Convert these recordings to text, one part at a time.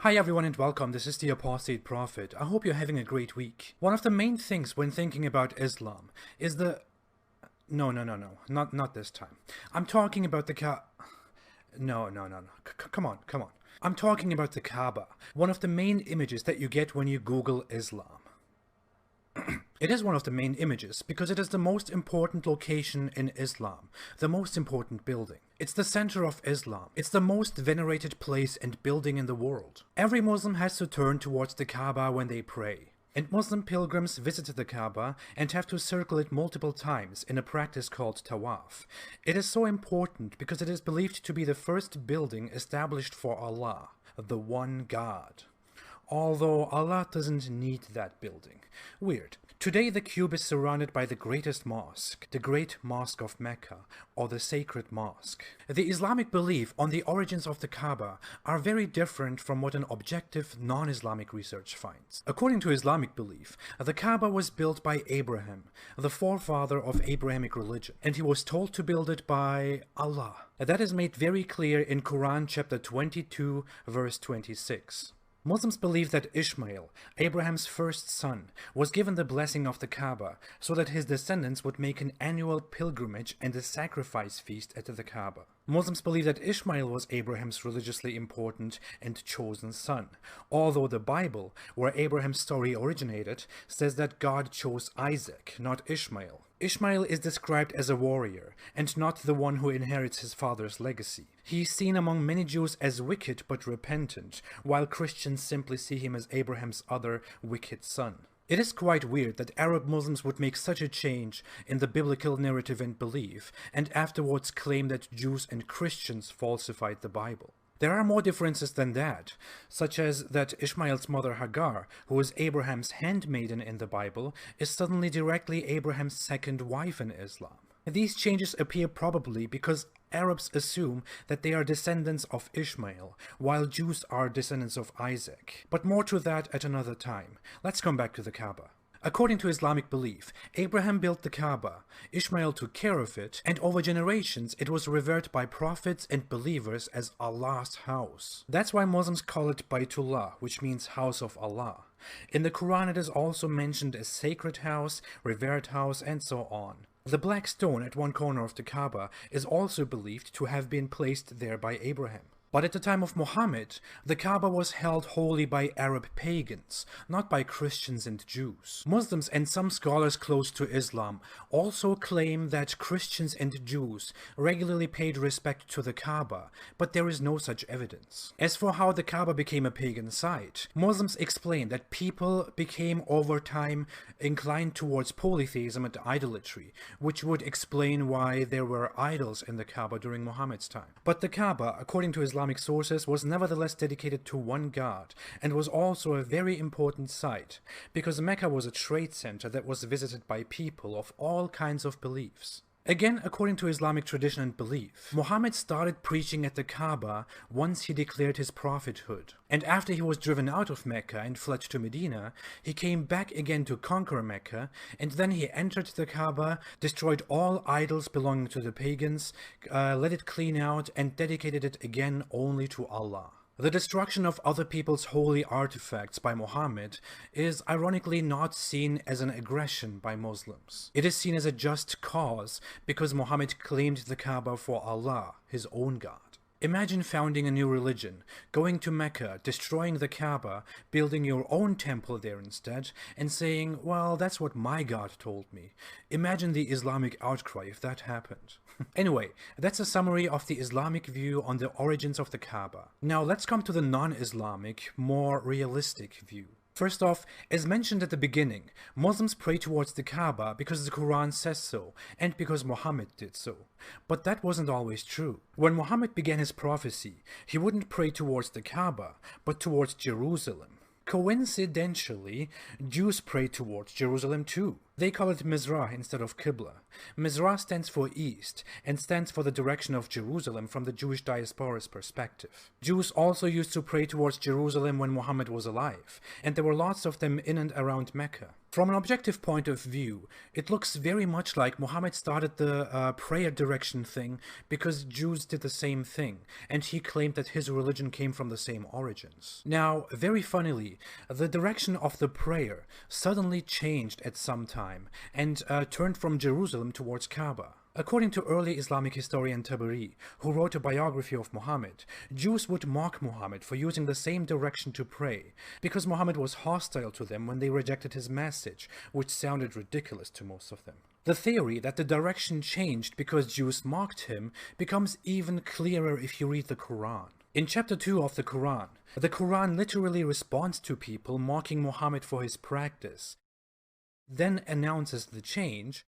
Hi everyone and welcome, this is the Apostate Prophet. I hope you're having a great week. One of the main things when thinking about Islam is the... No, not this time. I'm talking about the No. Come on. I'm talking about the Kaaba, one of the main images that you get when you Google Islam. It is one of the main images because it is the most important location in Islam, the most important building. It's the center of Islam. It's the most venerated place and building in the world. Every Muslim has to turn towards the Kaaba when they pray. And Muslim pilgrims visit the Kaaba and have to circle it multiple times in a practice called tawaf. It is so important because it is believed to be the first building established for Allah, the one God. Although Allah doesn't need that building. Weird. Today the cube is surrounded by the greatest mosque, the Great Mosque of Mecca, or the Sacred Mosque. The Islamic belief on the origins of the Kaaba are very different from what an objective, non-Islamic research finds. According to Islamic belief, the Kaaba was built by Abraham, the forefather of Abrahamic religion, and he was told to build it by Allah. That is made very clear in Quran chapter 22, verse 26. Muslims believe that Ishmael, Abraham's first son, was given the blessing of the Kaaba so that his descendants would make an annual pilgrimage and a sacrifice feast at the Kaaba. Muslims believe that Ishmael was Abraham's religiously important and chosen son, although the Bible, where Abraham's story originated, says that God chose Isaac, not Ishmael. Ishmael is described as a warrior, and not the one who inherits his father's legacy. He is seen among many Jews as wicked but repentant, while Christians simply see him as Abraham's other wicked son. It is quite weird that Arab Muslims would make such a change in the biblical narrative and belief, and afterwards claim that Jews and Christians falsified the Bible. There are more differences than that, such as that Ishmael's mother Hagar, who is Abraham's handmaiden in the Bible, is suddenly directly Abraham's second wife in Islam. These changes appear probably because Arabs assume that they are descendants of Ishmael, while Jews are descendants of Isaac. But more to that at another time. Let's come back to the Kaaba. According to Islamic belief, Abraham built the Kaaba, Ishmael took care of it, and over generations it was revered by prophets and believers as Allah's house. That's why Muslims call it Baytullah, which means house of Allah. In the Quran it is also mentioned as sacred house, revered house, and so on. The black stone at one corner of the Kaaba is also believed to have been placed there by Abraham. But at the time of Muhammad, the Kaaba was held holy by Arab pagans, not by Christians and Jews. Muslims and some scholars close to Islam also claim that Christians and Jews regularly paid respect to the Kaaba, but there is no such evidence. As for how the Kaaba became a pagan site, Muslims explain that people became over time inclined towards polytheism and idolatry, which would explain why there were idols in the Kaaba during Muhammad's time. But the Kaaba, according to Islamic sources, was nevertheless dedicated to one God and was also a very important site because Mecca was a trade center that was visited by people of all kinds of beliefs. Again, according to Islamic tradition and belief, Muhammad started preaching at the Kaaba once he declared his prophethood. And after he was driven out of Mecca and fled to Medina, he came back again to conquer Mecca, and then he entered the Kaaba, destroyed all idols belonging to the pagans, let it clean out, and dedicated it again only to Allah. The destruction of other people's holy artifacts by Muhammad is ironically not seen as an aggression by Muslims. It is seen as a just cause because Muhammad claimed the Kaaba for Allah, his own God. Imagine founding a new religion, going to Mecca, destroying the Kaaba, building your own temple there instead, and saying, well, that's what my God told me. Imagine the Islamic outcry if that happened. Anyway, that's a summary of the Islamic view on the origins of the Kaaba. Now let's come to the non-Islamic, more realistic view. First off, as mentioned at the beginning, Muslims pray towards the Kaaba because the Quran says so, and because Muhammad did so. But that wasn't always true. When Muhammad began his prophecy, he wouldn't pray towards the Kaaba, but towards Jerusalem. Coincidentally, Jews pray towards Jerusalem too. They call it Mizrah instead of Qibla. Mizrah stands for east and stands for the direction of Jerusalem from the Jewish diaspora's perspective. Jews also used to pray towards Jerusalem when Muhammad was alive, and there were lots of them in and around Mecca. From an objective point of view, it looks very much like Muhammad started the prayer direction thing because Jews did the same thing, and he claimed that his religion came from the same origins. Now, very funnily, the direction of the prayer suddenly changed at some time and turned from Jerusalem towards Kaaba. According to early Islamic historian Tabari, who wrote a biography of Muhammad, Jews would mock Muhammad for using the same direction to pray, because Muhammad was hostile to them when they rejected his message, which sounded ridiculous to most of them. The theory that the direction changed because Jews mocked him becomes even clearer if you read the Quran. In chapter 2 of the Quran literally responds to people mocking Muhammad for his practice, then announces the change,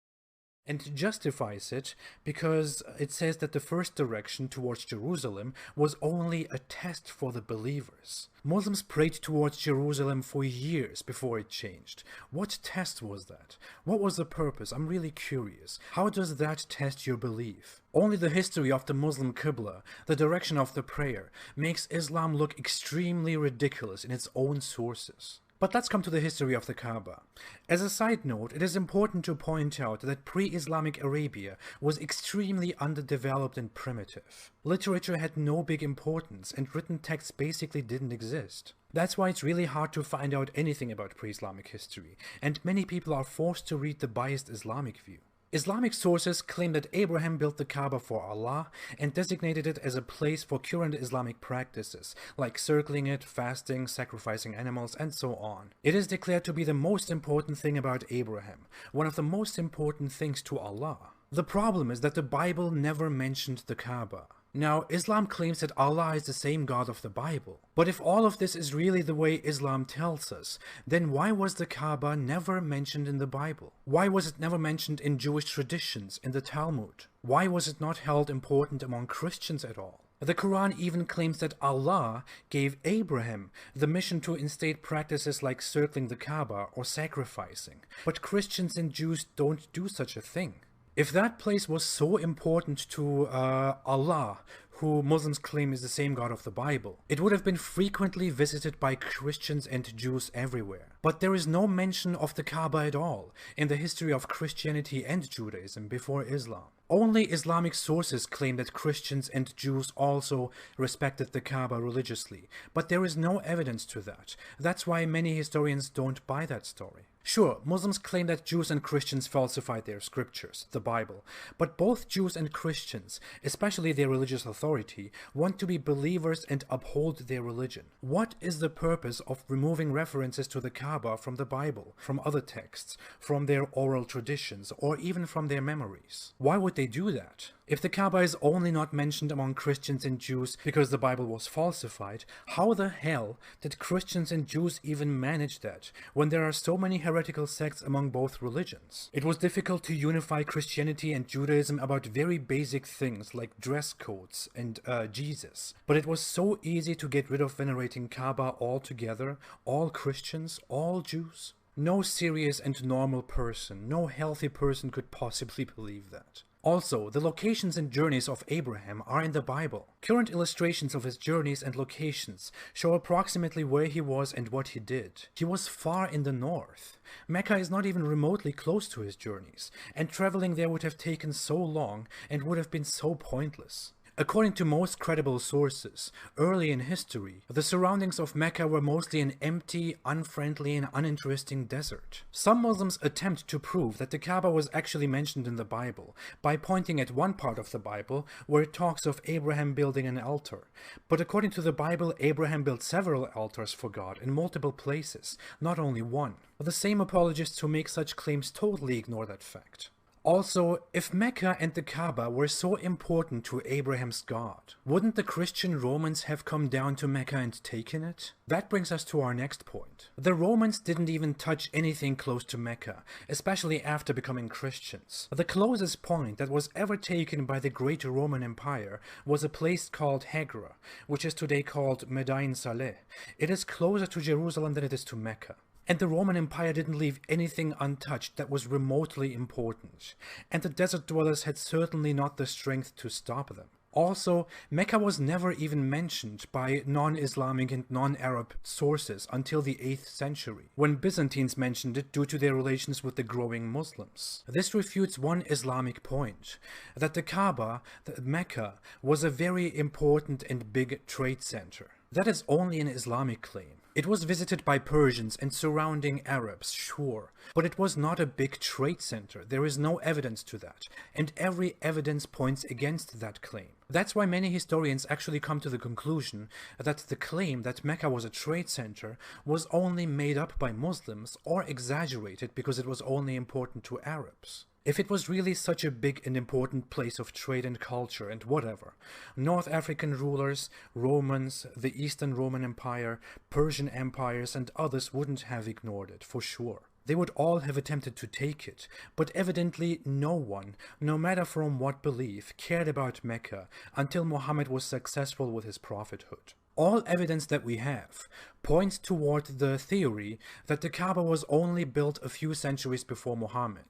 and justifies it because it says that the first direction towards Jerusalem was only a test for the believers. Muslims prayed towards Jerusalem for years before it changed. What test was that? What was the purpose? I'm really curious. How does that test your belief? Only the history of the Muslim Qibla, the direction of the prayer, makes Islam look extremely ridiculous in its own sources. But let's come to the history of the Kaaba. As a side note, it is important to point out that pre-Islamic Arabia was extremely underdeveloped and primitive. Literature had no big importance, and written texts basically didn't exist. That's why it's really hard to find out anything about pre-Islamic history, and many people are forced to read the biased Islamic view. Islamic sources claim that Abraham built the Kaaba for Allah and designated it as a place for current Islamic practices, like circling it, fasting, sacrificing animals, and so on. It is declared to be the most important thing about Abraham, one of the most important things to Allah. The problem is that the Bible never mentioned the Kaaba. Now, Islam claims that Allah is the same God of the Bible. But if all of this is really the way Islam tells us, then why was the Kaaba never mentioned in the Bible? Why was it never mentioned in Jewish traditions, in the Talmud? Why was it not held important among Christians at all? The Quran even claims that Allah gave Abraham the mission to instate practices like circling the Kaaba or sacrificing. But Christians and Jews don't do such a thing. If that place was so important to Allah, who Muslims claim is the same God of the Bible, it would have been frequently visited by Christians and Jews everywhere. But there is no mention of the Kaaba at all in the history of Christianity and Judaism before Islam. Only Islamic sources claim that Christians and Jews also respected the Kaaba religiously, but there is no evidence to that. That's why many historians don't buy that story. Sure, Muslims claim that Jews and Christians falsified their scriptures, the Bible, but both Jews and Christians, especially their religious authority, want to be believers and uphold their religion. What is the purpose of removing references to the Kaaba from the Bible, from other texts, from their oral traditions, or even from their memories? Why would they do that? If the Kaaba is only not mentioned among Christians and Jews because the Bible was falsified, how the hell did Christians and Jews even manage that when there are so many heretical sects among both religions? It was difficult to unify Christianity and Judaism about very basic things like dress codes and Jesus, but it was so easy to get rid of venerating Kaaba altogether, all Christians, all Jews. No serious and normal person, no healthy person could possibly believe that. Also, the locations and journeys of Abraham are in the Bible. Current illustrations of his journeys and locations show approximately where he was and what he did. He was far in the north. Mecca is not even remotely close to his journeys, and traveling there would have taken so long and would have been so pointless. According to most credible sources, early in history, the surroundings of Mecca were mostly an empty, unfriendly, and uninteresting desert. Some Muslims attempt to prove that the Kaaba was actually mentioned in the Bible by pointing at one part of the Bible where it talks of Abraham building an altar. But according to the Bible, Abraham built several altars for God in multiple places, not only one. The same apologists who make such claims totally ignore that fact. Also, if Mecca and the Kaaba were so important to Abraham's God, wouldn't the Christian Romans have come down to Mecca and taken it? That brings us to our next point. The Romans didn't even touch anything close to Mecca, especially after becoming Christians. The closest point that was ever taken by the Great Roman Empire was a place called Hegra, which is today called Medain Saleh. It is closer to Jerusalem than it is to Mecca. And the Roman Empire didn't leave anything untouched that was remotely important, and the desert dwellers had certainly not the strength to stop them. Also, Mecca was never even mentioned by non-Islamic and non-Arab sources until the 8th century, when Byzantines mentioned it due to their relations with the growing Muslims. This refutes one Islamic point, that the Kaaba, Mecca, was a very important and big trade center. That is only an Islamic claim. It was visited by Persians and surrounding Arabs, sure, but it was not a big trade center. There is no evidence to that, and every evidence points against that claim. That's why many historians actually come to the conclusion that the claim that Mecca was a trade center was only made up by Muslims or exaggerated because it was only important to Arabs. If it was really such a big and important place of trade and culture and whatever, North African rulers, Romans, the Eastern Roman Empire, Persian empires and others wouldn't have ignored it, for sure. They would all have attempted to take it, but evidently no one, no matter from what belief, cared about Mecca until Muhammad was successful with his prophethood. All evidence that we have points toward the theory that the Kaaba was only built a few centuries before Muhammad,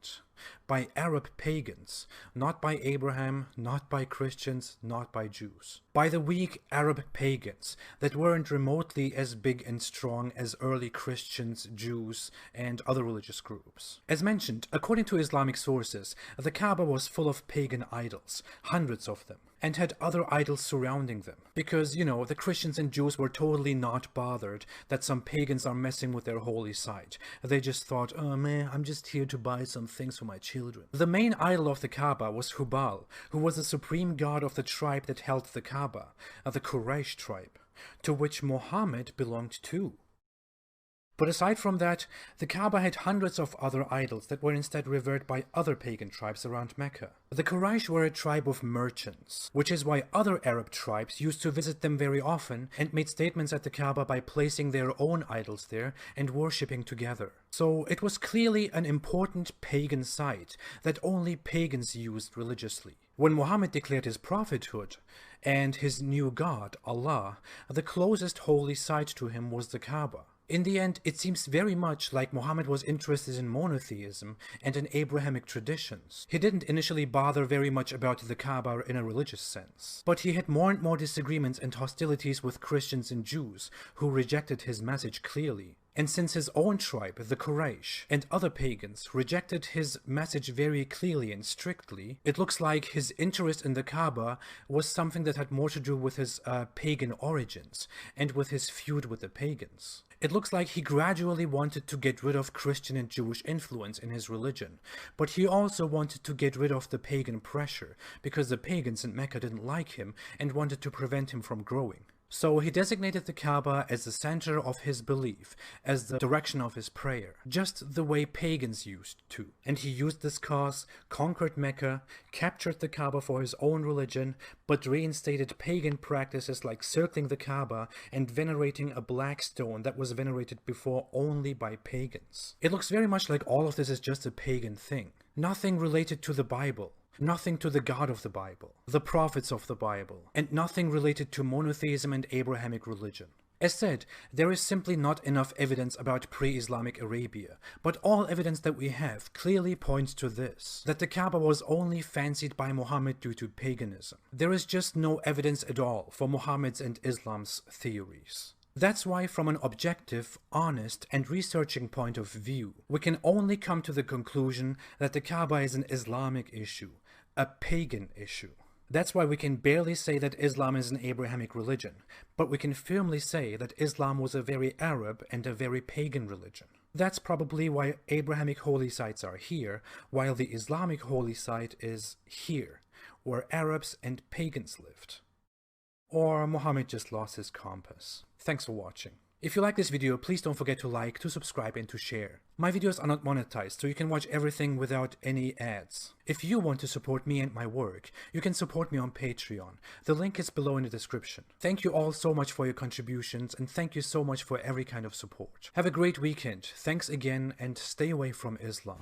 by Arab pagans, not by Abraham, not by Christians, not by Jews. By the weak Arab pagans that weren't remotely as big and strong as early Christians, Jews, and other religious groups. As mentioned, according to Islamic sources, the Kaaba was full of pagan idols, hundreds of them, and had other idols surrounding them. Because, you know, the Christians and Jews were totally not bothered that some pagans are messing with their holy site. They just thought, oh man, I'm just here to buy some things for my children. The main idol of the Kaaba was Hubal, who was the supreme god of the tribe that held the Kaaba, the Quraysh tribe, to which Muhammad belonged too. But aside from that, the Kaaba had hundreds of other idols that were instead revered by other pagan tribes around Mecca. The Quraysh were a tribe of merchants, which is why other Arab tribes used to visit them very often and made statements at the Kaaba by placing their own idols there and worshipping together. So it was clearly an important pagan site that only pagans used religiously. When Muhammad declared his prophethood and his new god, Allah, the closest holy site to him was the Kaaba. In the end, it seems very much like Muhammad was interested in monotheism and in Abrahamic traditions. He didn't initially bother very much about the Kaaba in a religious sense, but he had more and more disagreements and hostilities with Christians and Jews who rejected his message clearly. And since his own tribe, the Quraysh, and other pagans rejected his message very clearly and strictly, it looks like his interest in the Kaaba was something that had more to do with his pagan origins and with his feud with the pagans. It looks like he gradually wanted to get rid of Christian and Jewish influence in his religion, but he also wanted to get rid of the pagan pressure, because the pagans in Mecca didn't like him and wanted to prevent him from growing. So he designated the Kaaba as the center of his belief, as the direction of his prayer, just the way pagans used to. And he used this cause, conquered Mecca, captured the Kaaba for his own religion, but reinstated pagan practices like circling the Kaaba and venerating a black stone that was venerated before only by pagans. It looks very much like all of this is just a pagan thing. Nothing related to the Bible. Nothing to the God of the Bible, the prophets of the Bible, and nothing related to monotheism and Abrahamic religion. As said, there is simply not enough evidence about pre-Islamic Arabia, but all evidence that we have clearly points to this, that the Kaaba was only fancied by Muhammad due to paganism. There is just no evidence at all for Muhammad's and Islam's theories. That's why, from an objective, honest, and researching point of view, we can only come to the conclusion that the Kaaba is an Islamic issue, a pagan issue. That's why we can barely say that Islam is an Abrahamic religion, but we can firmly say that Islam was a very Arab and a very pagan religion. That's probably why Abrahamic holy sites are here, while the Islamic holy site is here, where Arabs and pagans lived. Or Muhammad just lost his compass. Thanks for watching. If you like this video, please don't forget to like, to subscribe, and to share. My videos are not monetized, so you can watch everything without any ads. If you want to support me and my work, you can support me on Patreon. The link is below in the description. Thank you all so much for your contributions, and thank you so much for every kind of support. Have a great weekend. Thanks again, and stay away from Islam.